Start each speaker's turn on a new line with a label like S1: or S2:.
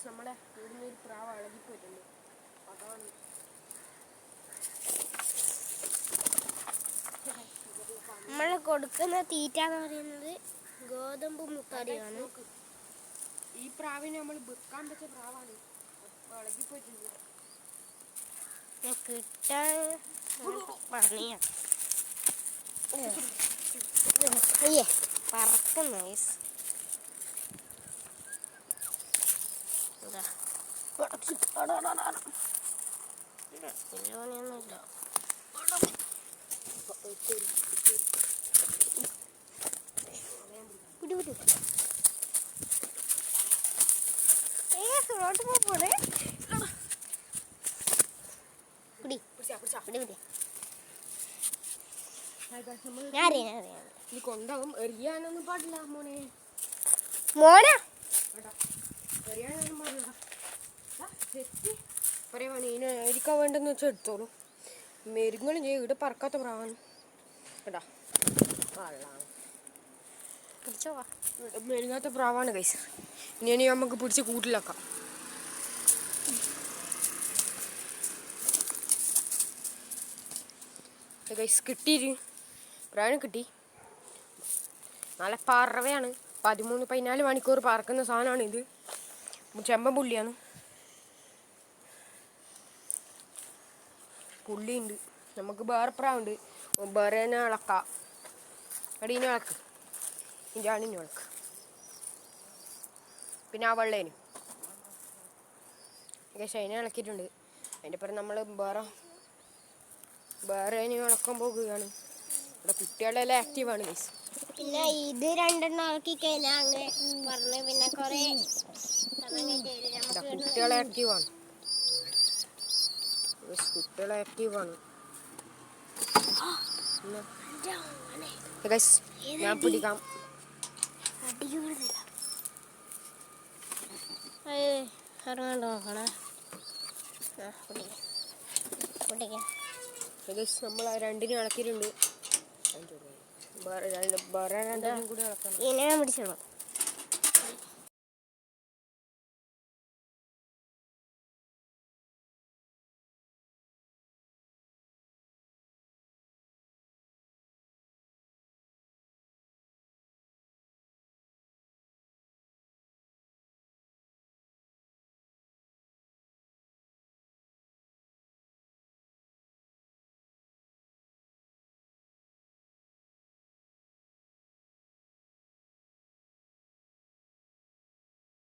S1: നമ്മളെ ഇവിടുന്ന് ഒരു പ്രാവ് ഇളകിപ്പോയിട്ടുണ്ട്. അതാണ്
S2: നമ്മൾ കൊടുക്കുന്ന തീറ്റ എന്ന് പറയുന്നത് ഗോതമ്പ് മുത്താരിയാണ്.
S1: ഈ പ്രാവിനെ നമ്മൾ വെക്കാൻ പറ്റിയ പ്രാവാണ്, ഇളകിപ്പോയിട്ടുണ്ട്.
S2: കിട്ടാൻ പണിയാ. അയ്യേ പറക്കുന്നു പണിയൊന്നുമില്ല. പോണേ
S1: ഈ കൊണ്ടാവും എറിയാനൊന്നും പാടില്ല മോനെ.
S2: മോനാ
S1: എറിയാനൊന്നും പാടില്ല. പറയുവാണ് ഇതിനെ എരിക്കാൻ വേണ്ടെന്ന് വെച്ചാൽ എടുത്തോളൂ. മെരുങ്ങളും ചെയ്യും. ഇവിടെ പറക്കാത്ത പ്രാവാണ് കേട്ടാ. മെരുങ്ങാത്ത പ്രാവാണ് കൈസ്. ഇനി നമുക്ക് പിടിച്ച് കൂട്ടിലാക്കാം. കൈസ് കിട്ടിയിട്ട് പ്രാവിനെ കിട്ടി. നല്ല പറവയാണ്. 13-14 മണിക്കൂർ പറക്കുന്ന സാധനമാണ് ഇത്. ചെമ്പൻ പുള്ളിയാണ്. പുള്ളിയുണ്ട്. നമുക്ക് വേറെ പ്രാവുണ്ട്. ബറേനെ ഇളക്കാം. അടീനെ ഇളക്ക്, ഇഞ്ചാണിനെ ഇളക്ക്. പിന്നെ ആ വെള്ളേനും അതിനെ ഇളക്കിയിട്ടുണ്ട്. അതിൻ്റെ പുറം നമ്മൾ ബറേനെ ഇളക്കാൻ പോകുകയാണ്. ഇവിടെ കുട്ടികളെല്ലാം ആക്റ്റീവാണ് ഗൈസ്.
S2: പിന്നെ ഇത് രണ്ടെണ്ണം ഇളക്കി കഴിഞ്ഞാൽ അങ്ങനെ പറഞ്ഞ് പിന്നെ കുറെ
S1: കുട്ടികളെ ആക്റ്റീവാണ്. കുട്ടികളെ ആക്റ്റീവാണ്. ഞാൻ പിടിക്കാം.
S2: ഇറങ്ങാണ്ട് നോക്കണേ.
S1: നമ്മൾ രണ്ടിനും ഇളക്കിയിട്ടുണ്ട്.
S2: ഇങ്ങനെ പിടിച്ചോളൂ.